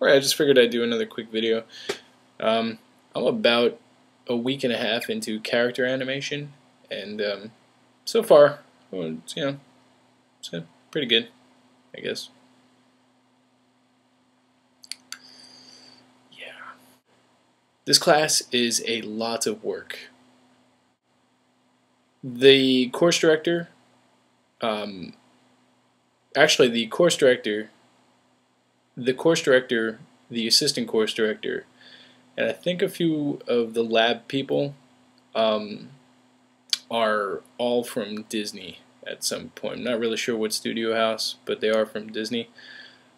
Alright, I just figured I'd do another quick video. I'm about a week and a half into character animation, and so far, well, it's pretty good, I guess. Yeah. This class is a lot of work. The course director, actually the course director, the assistant course director, and I think a few of the lab people are all from Disney at some point. I'm not really sure what studio house, but they are from Disney.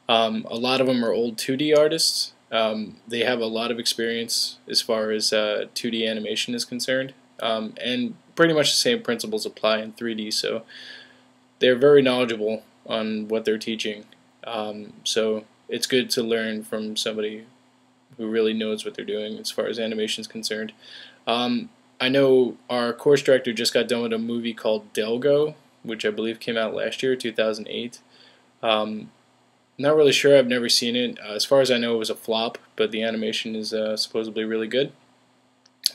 A lot of them are old 2D artists. They have a lot of experience as far as 2D animation is concerned, and pretty much the same principles apply in 3D, so they're very knowledgeable on what they're teaching. So it's good to learn from somebody who really knows what they're doing as far as animation is concerned. I know our course director just got done with a movie called Delgo, which I believe came out last year, 2008. Not really sure, I've never seen it. As far as I know, it was a flop, but the animation is supposedly really good.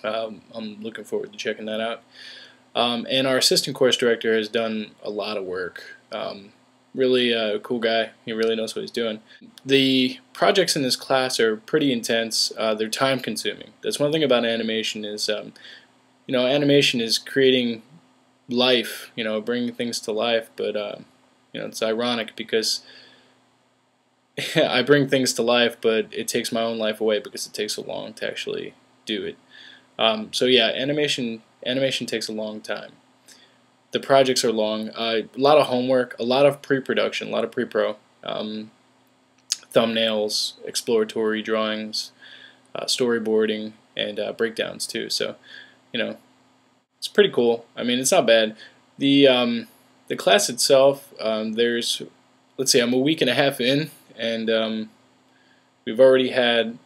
I'm looking forward to checking that out. And our assistant course director has done a lot of work. Really cool guy. He really knows what he's doing. The projects in this class are pretty intense. They're time consuming. That's one thing about animation is, animation is creating life, bringing things to life, but it's ironic because I bring things to life, but it takes my own life away because it takes so long to actually do it. So yeah, animation takes a long time. The projects are long, a lot of homework, a lot of pre-production, a lot of pre-pro, thumbnails, exploratory drawings, storyboarding, and breakdowns too. So, it's pretty cool. I mean, it's not bad. The class itself, let's see, I'm a week and a half in, and we've already had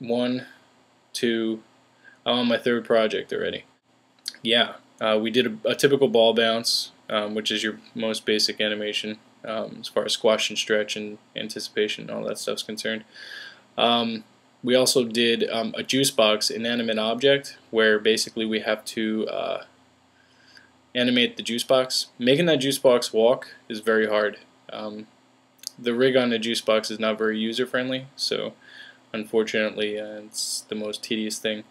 I'm on my third project already. Yeah. We did a typical ball bounce, which is your most basic animation as far as squash and stretch and anticipation and all that stuff's concerned. We also did a juice box inanimate object, where basically we have to animate the juice box. Making that juice box walk is very hard. The rig on the juice box is not very user friendly, so unfortunately it's the most tedious thing.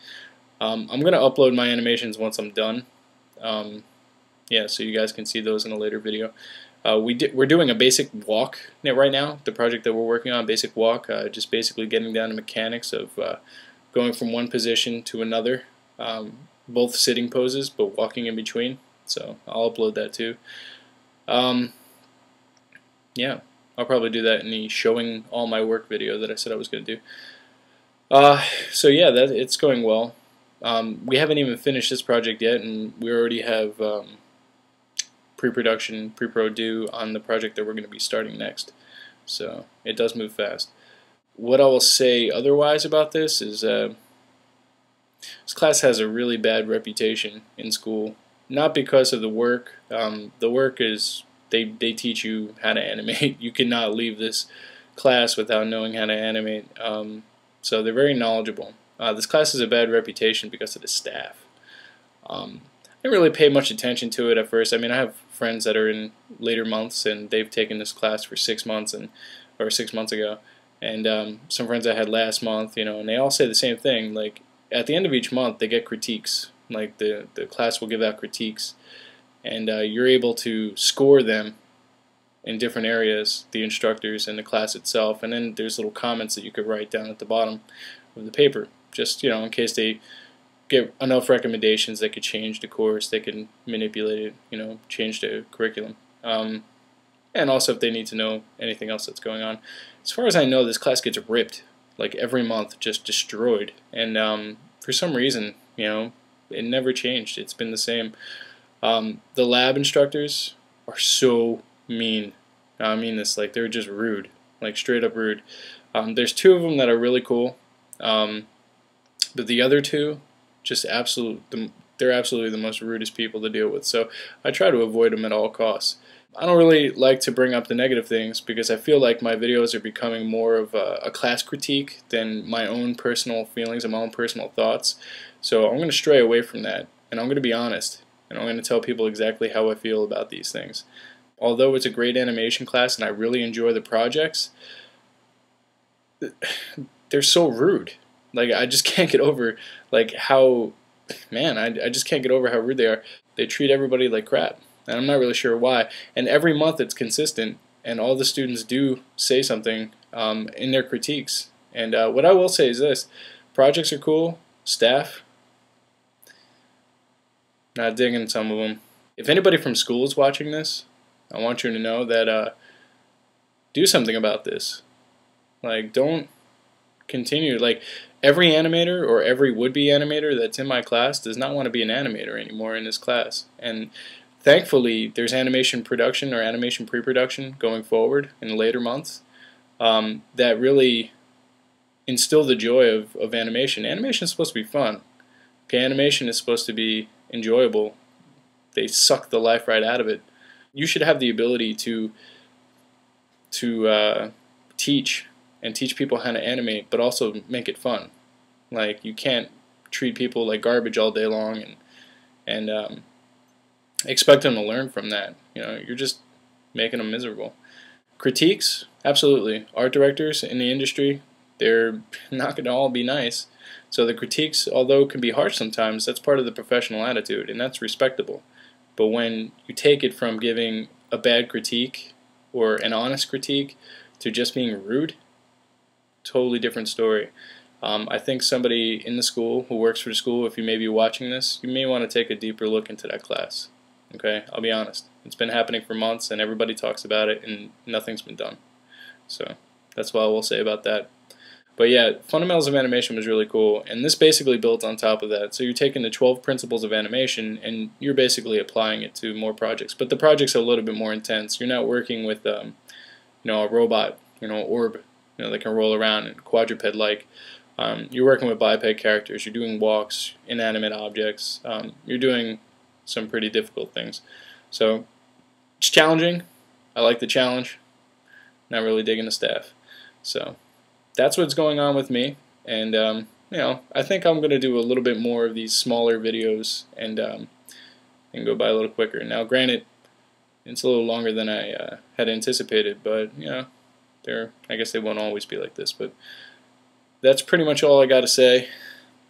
I'm going to upload my animations once I'm done. Yeah, so you guys can see those in a later video. We're doing a basic walk right now, the project that we're working on, basic walk, just basically getting down to mechanics of going from one position to another, both sitting poses, but walking in between. So I'll upload that too. Yeah, I'll probably do that in the showing all my work video that I said I was going to do. So yeah, it's going well. We haven't even finished this project yet, and we already have pre-production, pre-pro due on the project that we're going to be starting next. So it does move fast. What I will say otherwise about this is this class has a really bad reputation in school. Not because of the work. The work is they teach you how to animate. You cannot leave this class without knowing how to animate. So they're very knowledgeable. This class has a bad reputation because of the staff. I didn't really pay much attention to it at first. I mean, I have friends that are in later months, and they've taken this class for 6 months or 6 months ago, and some friends I had last month, and they all say the same thing. Like at the end of each month, they get critiques. Like the class will give out critiques, and you're able to score them in different areas, the instructors and the class itself, and then there's little comments that you could write down at the bottom of the paper. Just, in case they get enough recommendations, they could change the course, they can manipulate it, change the curriculum. And also if they need to know anything else that's going on. As far as I know, this class gets ripped, like every month, just destroyed. And for some reason, it never changed. It's been the same. The lab instructors are so mean. I mean this, like they're just rude, like straight up rude. There's 2 of them that are really cool. But the other 2, just they're absolutely the most rudest people to deal with. So I try to avoid them at all costs. I don't really like to bring up the negative things because I feel like my videos are becoming more of a class critique than my own personal feelings and my own personal thoughts. So I'm going to stray away from that, and I'm going to be honest, and I'm going to tell people exactly how I feel about these things. Although it's a great animation class and I really enjoy the projects, they're so rude. Like, I just can't get over like how, man, I just can't get over how rude they are. They treat everybody like crap, and I'm not really sure why. And every month it's consistent, and all the students do say something in their critiques. And what I will say is this: projects are cool, staff, not digging some of them. If anybody from school is watching this, I want you to know that do something about this. Like, don't continue. Like, every animator or every would-be animator that's in my class does not want to be an animator anymore in this class. And thankfully, there's animation production or animation pre-production going forward in later months that really instill the joy of animation. Animation is supposed to be fun. Okay, animation is supposed to be enjoyable. They suck the life right out of it. You should have the ability to teach and teach people how to animate, but also make it fun. Like, you can't treat people like garbage all day long and expect them to learn from that. You know, you're just making them miserable. Critiques, absolutely. Art directors in the industry, they're not going to all be nice. So the critiques, although can be harsh sometimes, that's part of the professional attitude, and that's respectable. But when you take it from giving a bad critique or an honest critique to just being rude, totally different story. I think somebody in the school who works for the school, if you may be watching this, you may want to take a deeper look into that class. Okay, I'll be honest. It's been happening for months, and everybody talks about it, and nothing's been done. So that's what I will say about that. But yeah, Fundamentals of Animation was really cool, and this basically built on top of that. So you're taking the 12 principles of animation, and you're basically applying it to more projects. But the projects are a little bit more intense. You're not working with a robot, orb, that can roll around and quadruped-like. You're working with biped characters. You're doing walks, inanimate objects. You're doing some pretty difficult things. So it's challenging. I like the challenge. Not really digging the staff. So that's what's going on with me. And I think I'm going to do a little bit more of these smaller videos and go by a little quicker. Now, granted, it's a little longer than I had anticipated, but I guess they won't always be like this. But that's pretty much all I got to say.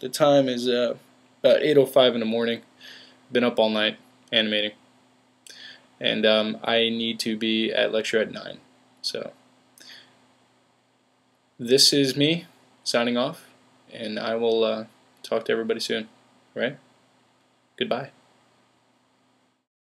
The time is about 8:05 in the morning. Been up all night animating, and I need to be at lecture at 9. So this is me signing off, and I will talk to everybody soon. All right? Goodbye.